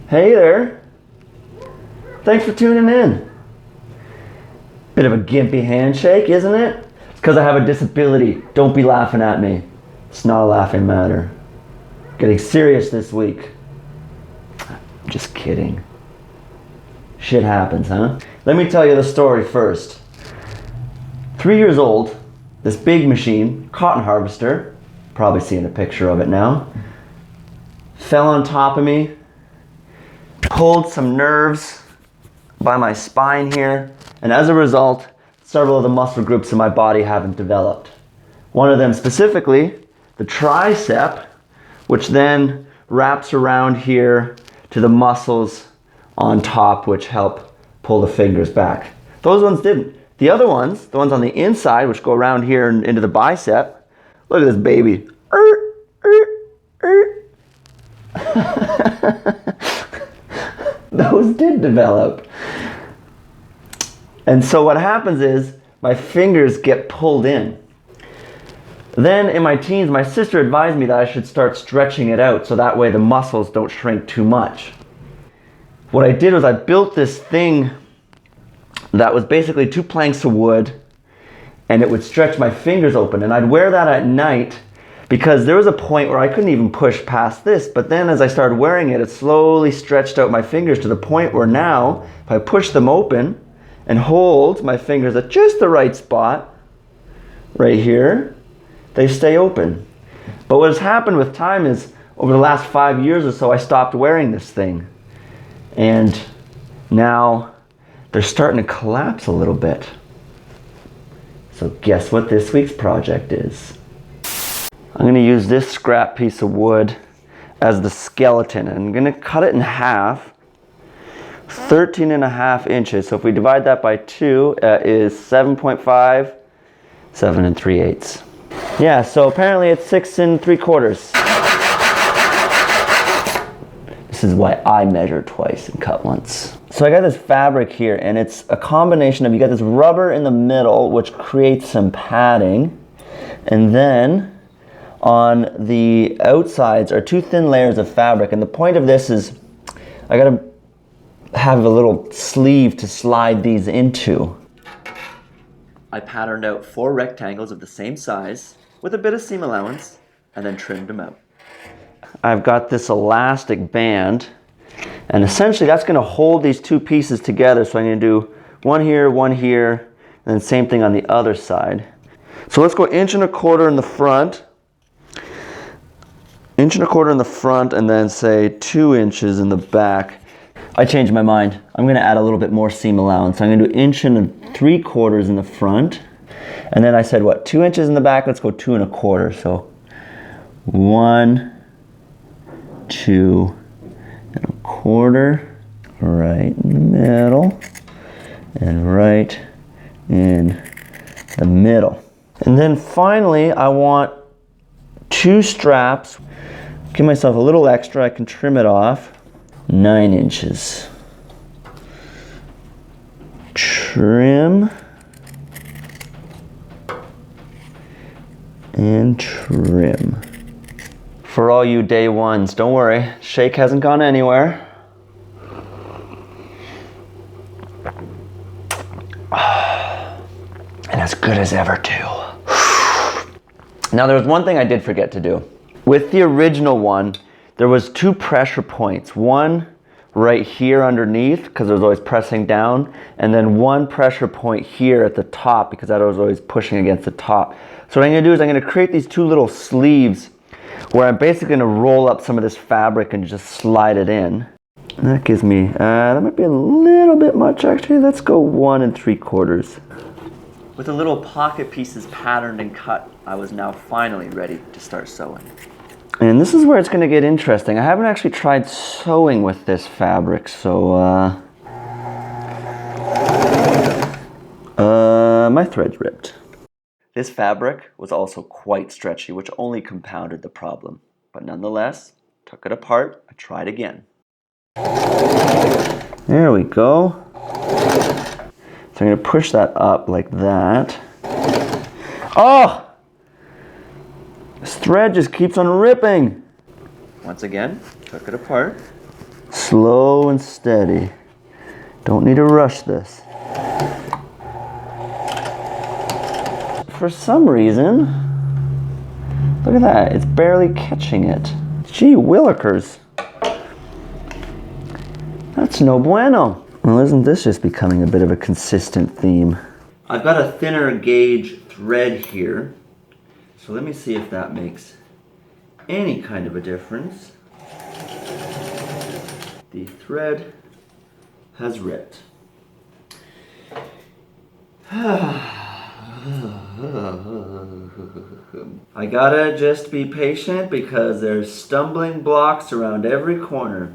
Hey there. Thanks for tuning in. Bit of a gimpy handshake, isn't it? It's because I have a disability. Don't be laughing at me. It's not a laughing matter. Getting serious this week. Just kidding. Shit happens, huh? Let me tell you the story first. 3 years old, this big machine, cotton harvester, probably seeing a picture of it now, fell on top of me, pulled some nerves by my spine here, and as a result, several of the muscle groups in my body haven't developed. One of them specifically, the tricep, which then wraps around here to the muscles on top, which help pull the fingers back. Those ones didn't. The other ones, the ones on the inside, which go around here and into the bicep, look at this baby. Those did develop. And so what happens is my fingers get pulled in. Then in my teens, my sister advised me that I should start stretching it out so that way the muscles don't shrink too much. What I did was I built this thing that was basically 2 planks of wood, and it would stretch my fingers open, and I'd wear that at night because there was a point where I couldn't even push past this, but then as I started wearing it, it slowly stretched out my fingers to the point where now, if I push them open and hold my fingers at just the right spot, right here, they stay open. But what has happened with time is, over the last 5 years or so, I stopped wearing this thing. And now they're starting to collapse a little bit. So guess what this week's project is? I'm going to use this scrap piece of wood as the skeleton, and I'm going to cut it in half, 13.5 inches. So if we divide that by 2, is 7.5, 7 3/8. Yeah, so apparently it's 6 3/4. This is why I measure twice and cut once. So I got this fabric here, and it's a combination of, you got this rubber in the middle, which creates some padding, and then on the outsides are 2 thin layers of fabric. And the point of this is I gotta have a little sleeve to slide these into. I patterned out 4 rectangles of the same size with a bit of seam allowance and then trimmed them out. I've got this elastic band, and essentially that's going to hold these 2 pieces together. So I'm going to do one here, and then same thing on the other side. So let's go 1.25 inches in the front, 1.25 inches in the front, and then say 2 inches in the back. I changed my mind. I'm going to add a little bit more seam allowance. I'm going to do 1 3/4 in the front, and then I said what, 2 inches in the back. Let's go 2 1/4. So 1, 2 1/4, right in the middle, and right in the middle. And then finally, I want 2 straps. Give myself a little extra, I can trim it off. 9 inches. Trim. And trim. For all you day ones, don't worry, shake hasn't gone anywhere. And as good as ever too. Now there was one thing I did forget to do. With the original one, there was 2 pressure points. One right here underneath, because I was always pressing down, and then 1 pressure point here at the top, because I was always pushing against the top. So what I'm going to do is I'm going to create these 2 little sleeves where I'm basically going to roll up some of this fabric and just slide it in. And that gives me, that might be a little bit much actually. Let's go 1 3/4. With the little pocket pieces patterned and cut, I was now finally ready to start sewing. And this is where it's going to get interesting. I haven't actually tried sewing with this fabric, so my thread's ripped. This fabric was also quite stretchy, which only compounded the problem. But nonetheless, took it apart, I tried again. There we go. So I'm going to push that up like that. Oh! This thread just keeps on ripping. Once again, took it apart, Slow and steady. Don't need to rush this. For some reason, look at that, it's barely catching it. Gee willikers. That's no bueno. Well, isn't this just becoming a bit of a consistent theme? I've got a thinner gauge thread here, so let me see if that makes any kind of a difference. The thread has ripped. I gotta just be patient because there's stumbling blocks around every corner,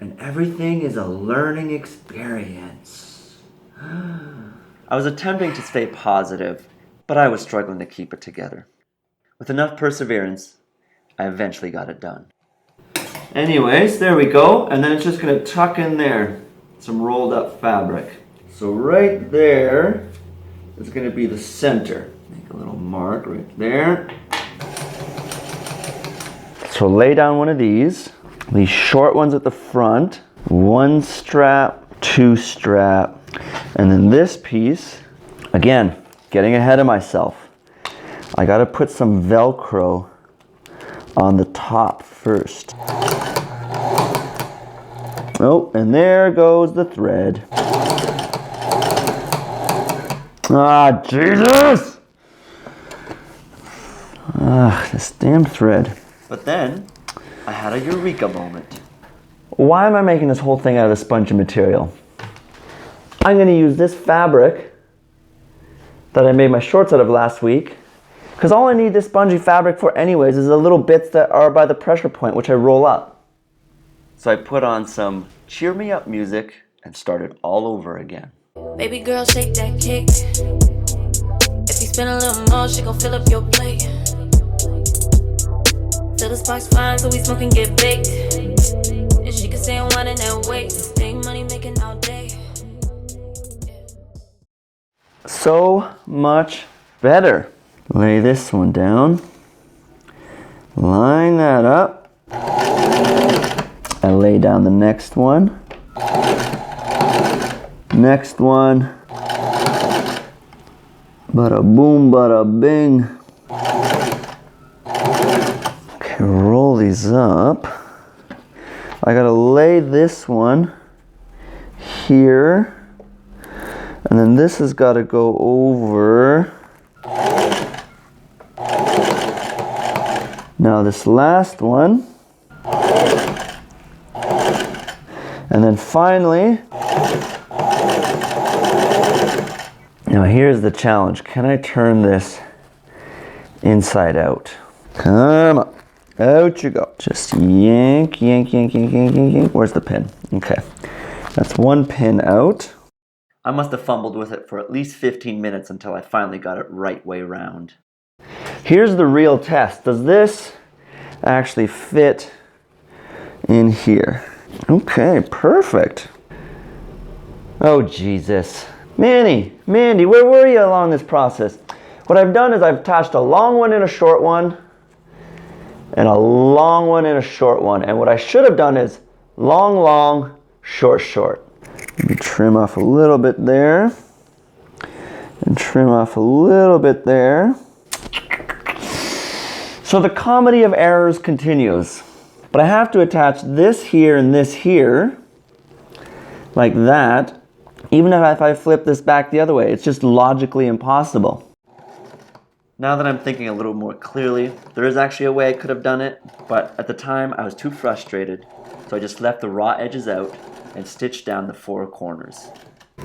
and everything is a learning experience. I was attempting to stay positive, but I was struggling to keep it together. With enough perseverance, I eventually got it done. Anyways, there we go, and then it's just gonna tuck in there some rolled up fabric. So right there is gonna be the center. Make a little mark right there. So lay down one of these short ones at the front, 1 strap, 2 strap, and then this piece, again, getting ahead of myself. I gotta put some Velcro on the top first. Oh, and there goes the thread. Ah, Jesus! Ah, this damn thread. But then, I had a eureka moment. Why am I making this whole thing out of the spongy material? I'm going to use this fabric that I made my shorts out of last week, because all I need this spongy fabric for anyways is the little bits that are by the pressure point, which I roll up. So I put on some cheer me up music and started all over again. Baby girl, shake that cake. If you spend a little more, she gon' fill up your plate. Fill the sparks fine, so we smoke and get baked. And she can stay on one in that weight. Stay money making all day. So much better. Lay this one down. Line that up. I lay down the next one. Next one. Bada boom, bada bing. Okay, roll these up. I gotta lay this one here. And then this has gotta go over. Now this last one. And then finally, now here's the challenge. Can I turn this inside out? Come on, out you go. Just yank, yank, yank, yank, yank, yank, yank. Where's the pin? Okay, that's one pin out. I must have fumbled with it for at least 15 minutes until I finally got it right way round. Here's the real test. Does this actually fit in here? Okay, perfect. Oh, Jesus. Mandy, where were you along this process? What I've done is I've attached a long one and a short one, and a long one and a short one. And what I should have done is long, long, short, short. Let me trim off a little bit there, and trim off a little bit there. So the comedy of errors continues. But I have to attach this here and this here, like that, even if I flip this back the other way. It's just logically impossible. Now that I'm thinking a little more clearly, there is actually a way I could have done it, but at the time I was too frustrated, so I just left the raw edges out and stitched down the 4 corners.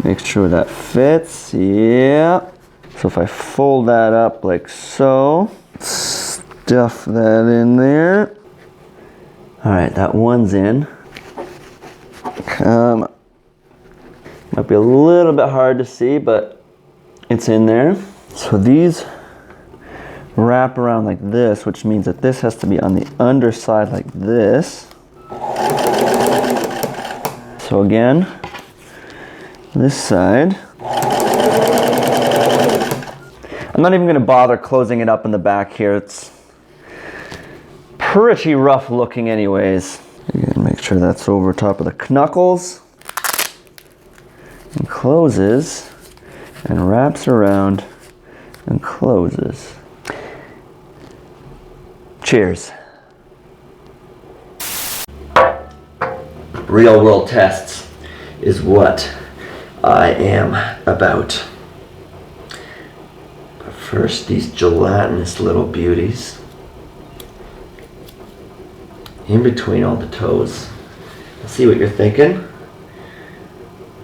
Make sure that fits, yeah. So if I fold that up like so, stuff that in there. All right, that one's in. Come on. Might be a little bit hard to see, but it's in there. So these wrap around like this, which means that this has to be on the underside like this. So again, this side. I'm not even gonna bother closing it up in the back here. It's pretty rough looking anyways. Again, make sure sure that's over top of the knuckles. And closes and wraps around and closes. Cheers. Real world tests is what I am about. But first, these gelatinous little beauties in between all the toes. Let's see what you're thinking.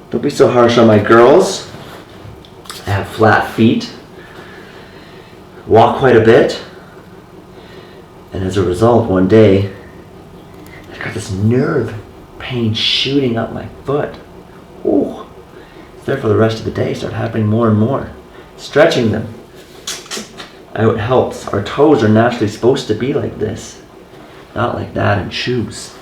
Don't be so harsh on my girls. I have flat feet, walk quite a bit, and as a result, one day, I got this nerve pain shooting up my foot. Ooh, it's there for the rest of the day. Start happening more and more. Stretching them out helps. Our toes are naturally supposed to be like this, not like that in shoes.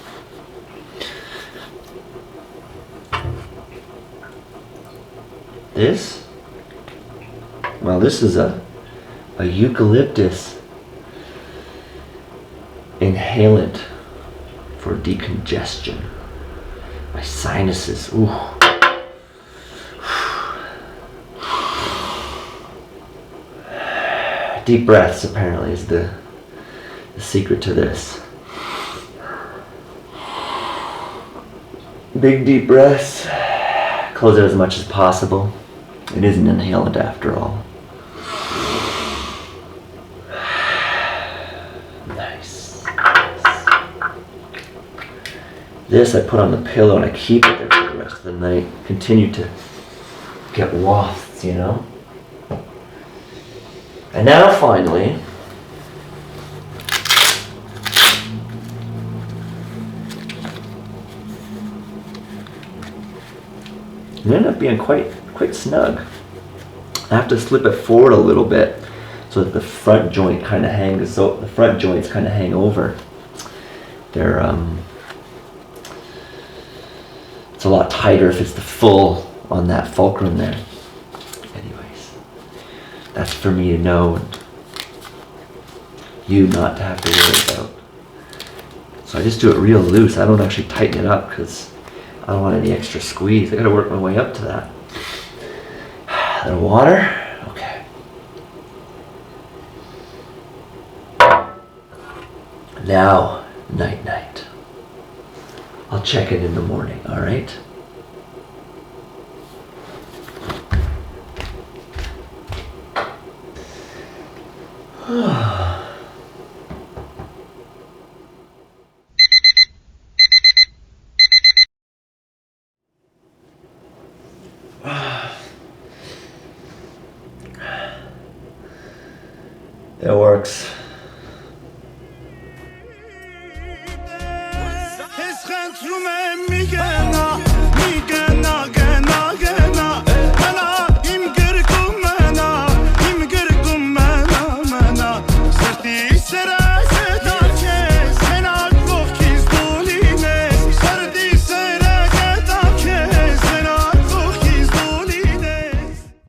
This, well, this is a eucalyptus inhalant for decongestion. My sinuses, ooh. Deep breaths apparently is the secret to this. Big deep breaths. Close it as much as possible. It is an inhalant after all. Nice. This I put on the pillow and I keep it there for the rest of the night. Continue to get wafts, you know? And now finally, it ended up being quite snug. I have to slip it forward a little bit so that the front joint kind of hangs. So the front joints kind of hang over. They're it's a lot tighter if it's the full on that fulcrum there. Anyways, that's for me to know and you not to have to worry about. So I just do it real loose. I don't actually tighten it up because I don't want any extra squeeze. I gotta work my way up to that. A little water. Okay. Now, night night. I'll check it in the morning, alright? It works.